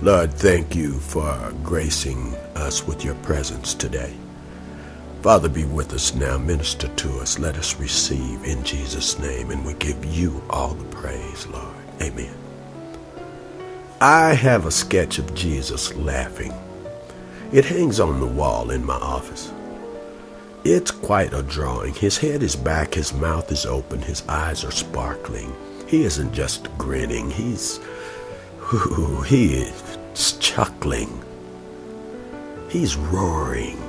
Lord, thank you for gracing us with your presence today. Father, be with us now. Minister to us. Let us receive in Jesus' name, and we give you all the praise, Lord. Amen. I have a sketch of Jesus laughing. It hangs on the wall in my office. It's quite a drawing. His head is back, his mouth is open, his eyes are sparkling. He isn't just grinning, he is chuckling. He's roaring.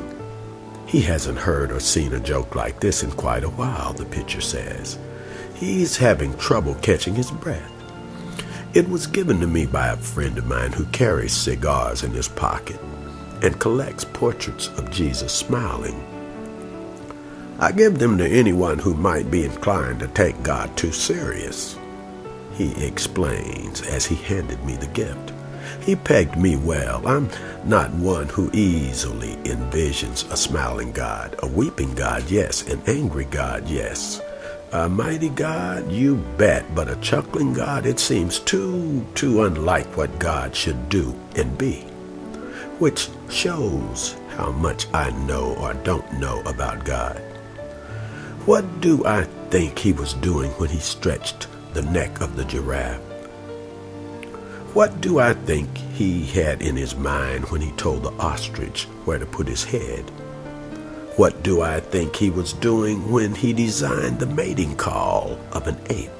He hasn't heard or seen a joke like this in quite a while, the picture says. He's having trouble catching his breath. It was given to me by a friend of mine who carries cigars in his pocket and collects portraits of Jesus smiling. I give them to anyone who might be inclined to take God too serious, he explains as he handed me the gift. He pegged me well. I'm not one who easily envisions a smiling God, a weeping God, yes, an angry God, yes. A mighty God, you bet, but a chuckling God, it seems too unlike what God should do and be, which shows how much I know or don't know about God. What do I think he was doing when he stretched the neck of the giraffe? What do I think he had in his mind when he told the ostrich where to put his head? What do I think he was doing when he designed the mating call of an ape,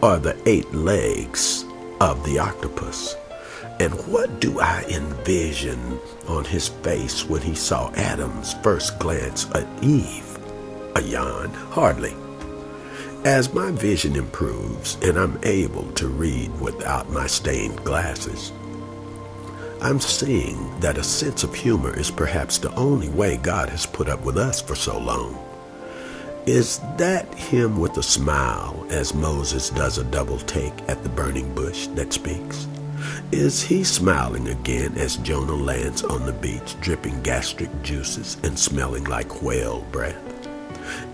or the 8 legs of the octopus? And what do I envision on his face when he saw Adam's first glance at Eve? A yawn? Hardly. As my vision improves and I'm able to read without my stained glasses, I'm seeing that a sense of humor is perhaps the only way God has put up with us for so long. Is that him with a smile as Moses does a double take at the burning bush that speaks? Is he smiling again as Jonah lands on the beach dripping gastric juices and smelling like whale breath?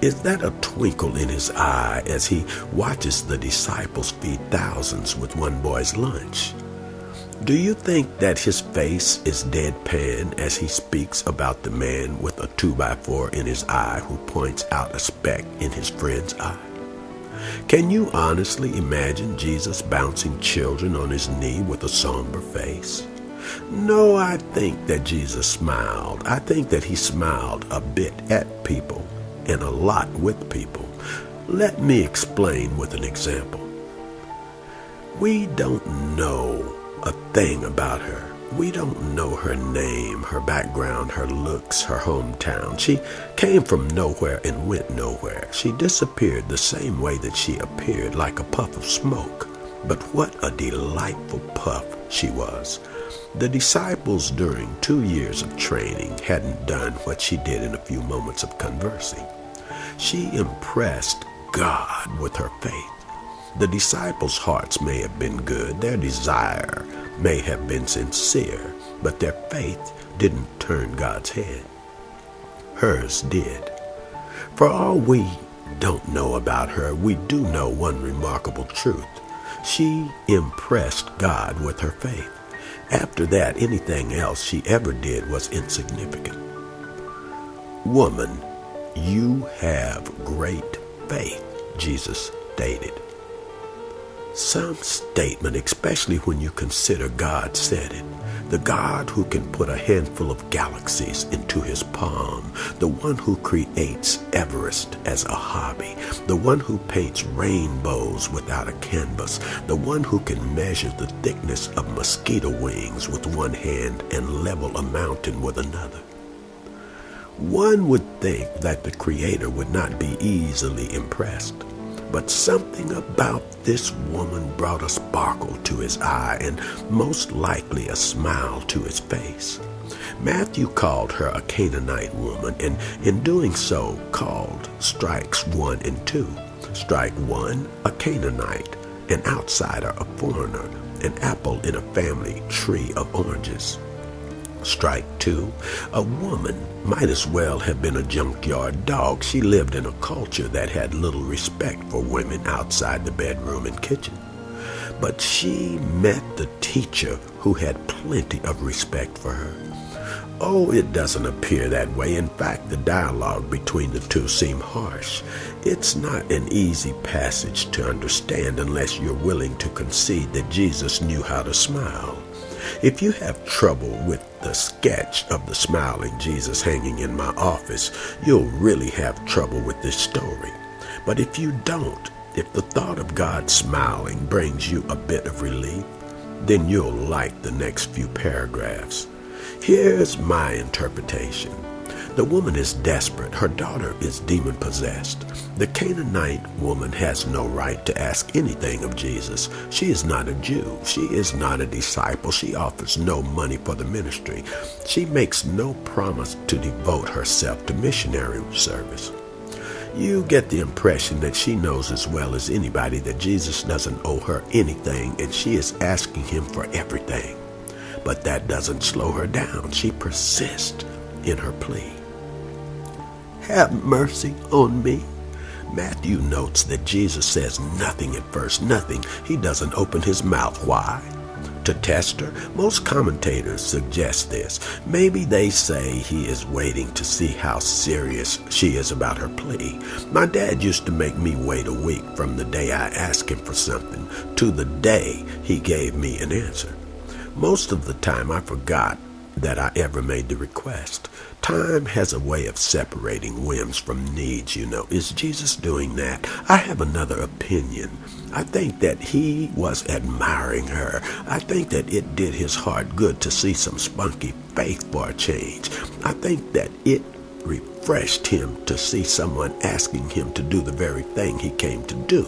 Is that a twinkle in his eye as he watches the disciples feed thousands with one boy's lunch? Do you think that his face is deadpan as he speaks about the man with a 2x4 in his eye who points out a speck in his friend's eye? Can you honestly imagine Jesus bouncing children on his knee with a somber face? No, I think that Jesus smiled. I think that he smiled a bit at people and a lot with people. Let me explain with an example. We don't know a thing about her. We don't know her name, her background, her looks, her hometown. She came from nowhere and went nowhere. She disappeared the same way that she appeared, like a puff of smoke. But what a delightful puff she was. The disciples during 2 years of training hadn't done what she did in a few moments of conversing. She impressed God with her faith. The disciples' hearts may have been good, their desire may have been sincere, but their faith didn't turn God's head. Hers did. For all we don't know about her, we do know one remarkable truth. She impressed God with her faith. After that, anything else she ever did was insignificant. Woman, you have great faith, Jesus stated. Some statement, especially when you consider God said it. The God who can put a handful of galaxies into his palm, the one who creates Everest as a hobby, the one who paints rainbows without a canvas, the one who can measure the thickness of mosquito wings with one hand and level a mountain with another. One would think that the Creator would not be easily impressed. But something about this woman brought a sparkle to his eye and most likely a smile to his face. Matthew called her a Canaanite woman, and in doing so called strikes 1 and 2. Strike 1, a Canaanite, an outsider, a foreigner, an apple in a family tree of oranges. Strike 2, a woman might as well have been a junkyard dog. She lived in a culture that had little respect for women outside the bedroom and kitchen. but she met the teacher who had plenty of respect for her. Oh, it doesn't appear that way. In fact, the dialogue between the two seems harsh. It's not an easy passage to understand unless you're willing to concede that Jesus knew how to smile. If you have trouble with the sketch of the smiling Jesus hanging in my office, you'll really have trouble with this story. But if you don't, if the thought of God smiling brings you a bit of relief, then you'll like the next few paragraphs. Here's my interpretation. The woman is desperate. Her daughter is demon-possessed. The Canaanite woman has no right to ask anything of Jesus. She is not a Jew. She is not a disciple. She offers no money for the ministry. She makes no promise to devote herself to missionary service. You get the impression that she knows as well as anybody that Jesus doesn't owe her anything, and she is asking him for everything. But that doesn't slow her down. She persists in her plea. Have mercy on me. Matthew notes that Jesus says nothing at first, nothing. He doesn't open his mouth. Why? To test her? Most commentators suggest this. Maybe they say he is waiting to see how serious she is about her plea. My dad used to make me wait a week from the day I asked him for something to the day he gave me an answer. Most of the time I forgot that I ever made the request. Time has a way of separating whims from needs, you know. Is Jesus doing that? I have another opinion. I think that he was admiring her. I think that it did his heart good to see some spunky faith for a change. I think that it refreshed him to see someone asking him to do the very thing he came to do.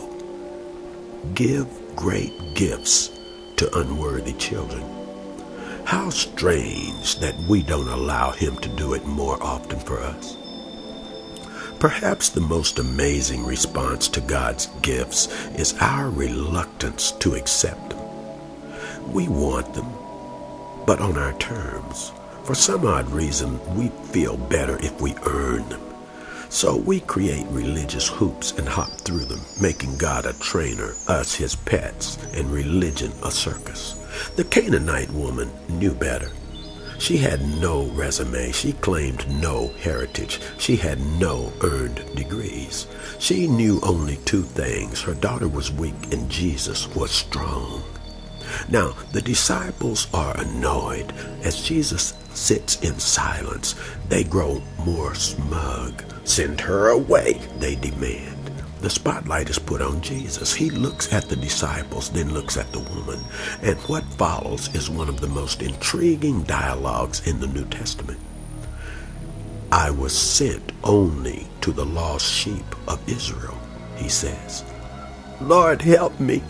Give great gifts to unworthy children. How strange that we don't allow him to do it more often for us. Perhaps the most amazing response to God's gifts is our reluctance to accept them. We want them, but on our terms. For some odd reason, we feel better if we earn them. So we create religious hoops and hop through them, making God a trainer, us his pets, and religion a circus. The Canaanite woman knew better. She had no resume. She claimed no heritage. She had no earned degrees. She knew only two things. Her daughter was weak and Jesus was strong. Now, the disciples are annoyed. As Jesus sits in silence, they grow more smug. Send her away, they demand. The spotlight is put on Jesus. He looks at the disciples, then looks at the woman. And what follows is one of the most intriguing dialogues in the New Testament. I was sent only to the lost sheep of Israel, he says. Lord, help me.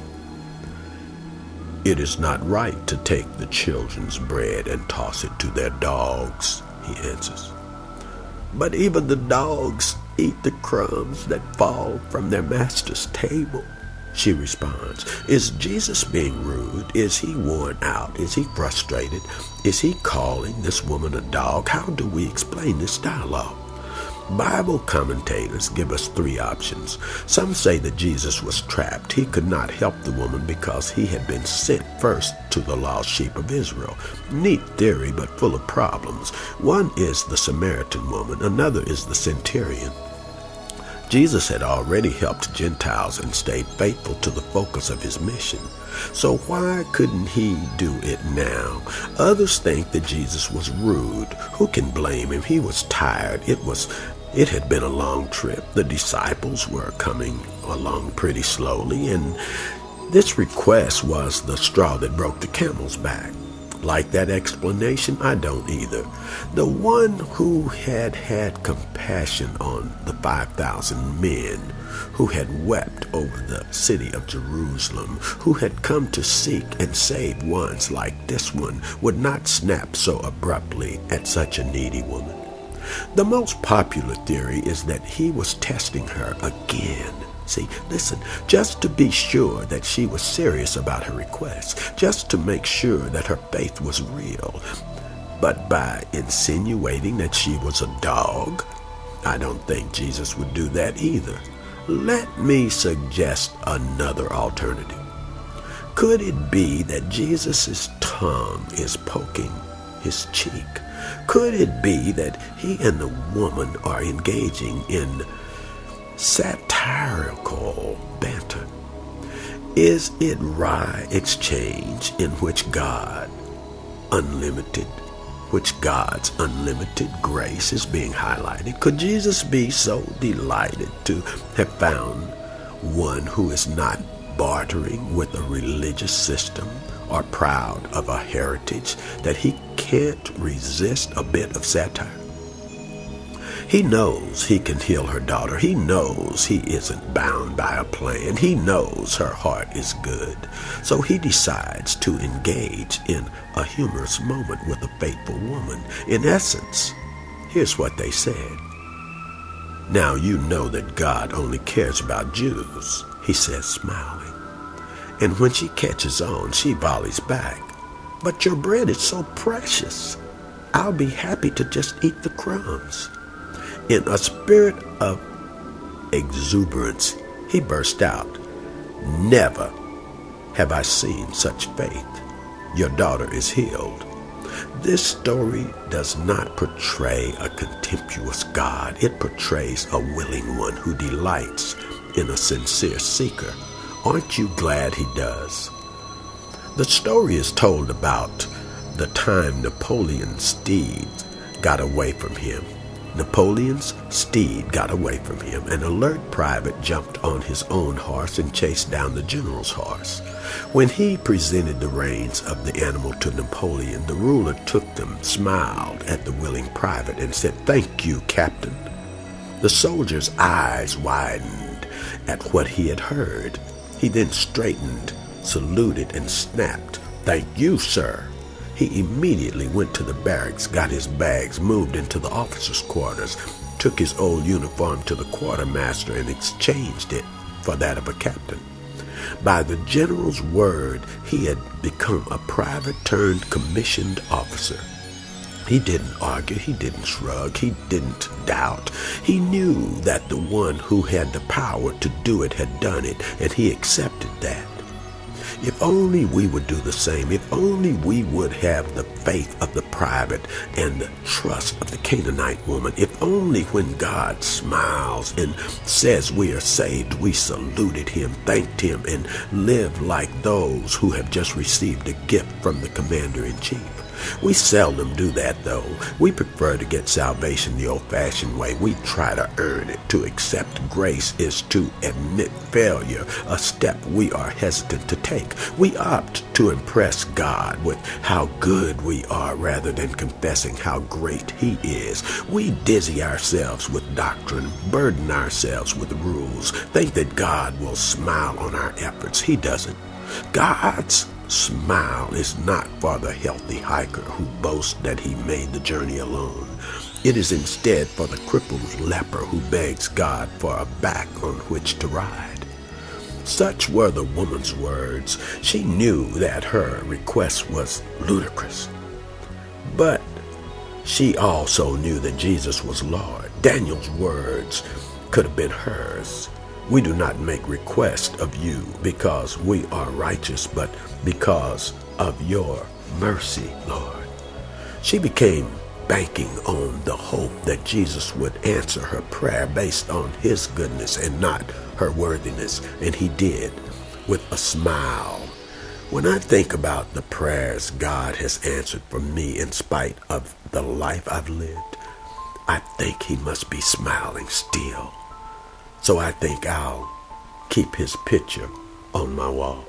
It is not right to take the children's bread and toss it to their dogs, he answers. But even the dogs eat the crumbs that fall from their master's table, she responds. Is Jesus being rude? Is he worn out? Is he frustrated? Is he calling this woman a dog? How do we explain this dialogue? Bible commentators give us three options. Some say that Jesus was trapped. He could not help the woman because he had been sent first to the lost sheep of Israel. Neat theory, but full of problems. One is the Samaritan woman. Another is the centurion. Jesus had already helped Gentiles and stayed faithful to the focus of his mission. So why couldn't he do it now? Others think that Jesus was rude. Who can blame him? He was tired. It had been a long trip. The disciples were coming along pretty slowly, and this request was the straw that broke the camel's back. Like that explanation? I don't either. The one who had had compassion on the 5,000 men, who had wept over the city of Jerusalem, who had come to seek and save ones like this one, would not snap so abruptly at such a needy woman. The most popular theory is that he was testing her again. See, listen, just to be sure that she was serious about her request, just to make sure that her faith was real. But by insinuating that she was a dog, I don't think Jesus would do that either. Let me suggest another alternative. Could it be that Jesus' tongue is poking his cheek? Could it be that he and the woman are engaging in satirical banter? Is it wry exchange in which God's unlimited grace is being highlighted? Could Jesus be so delighted to have found one who is not bartering with a religious system or proud of a heritage that he can't resist a bit of satire? He knows he can heal her daughter. He knows he isn't bound by a plan. He knows her heart is good. So he decides to engage in a humorous moment with a faithful woman. In essence, here's what they said. "Now you know that God only cares about Jews," he says, smiling. And when she catches on, she volleys back, "But your bread is so precious. I'll be happy to just eat the crumbs." In a spirit of exuberance, he burst out, "Never have I seen such faith. Your daughter is healed." This story does not portray a contemptuous God. It portrays a willing one who delights in a sincere seeker. Aren't you glad he does? The story is told about the time Napoleon's steed got away from him. Napoleon's steed got away from him. An alert private jumped on his own horse and chased down the general's horse. When he presented the reins of the animal to Napoleon, the ruler took them, smiled at the willing private, and said, "Thank you, Captain." The soldier's eyes widened at what he had heard. He then straightened, saluted, and snapped, "Thank you, sir." He immediately went to the barracks, got his bags, moved into the officers' quarters, took his old uniform to the quartermaster, and exchanged it for that of a captain. By the general's word, he had become a private turned commissioned officer. He didn't argue, he didn't shrug, he didn't doubt. He knew that the one who had the power to do it had done it, and he accepted that. If only we would do the same. If only we would have the faith of the private and the trust of the Canaanite woman. If only when God smiles and says we are saved, we saluted him, thanked him, and live like those who have just received a gift from the commander-in-chief. We seldom do that, though. We prefer to get salvation the old-fashioned way. We try to earn it. To accept grace is to admit failure, a step we are hesitant to take. We opt to impress God with how good we are rather than confessing how great he is. We dizzy ourselves with doctrine, burden ourselves with rules, think that God will smile on our efforts. He doesn't. God's smile is not for the healthy hiker who boasts that he made the journey alone. It is instead for the crippled leper who begs God for a back on which to ride. Such were the woman's words. She knew that her request was ludicrous, but she also knew that Jesus was Lord. Daniel's words could have been hers. We do not make request of you because we are righteous, but because of your mercy, Lord. She became banking on the hope that Jesus would answer her prayer based on his goodness and not her worthiness, and he did, with a smile. When I think about the prayers God has answered for me in spite of the life I've lived, I think he must be smiling still. So I think I'll keep his picture on my wall.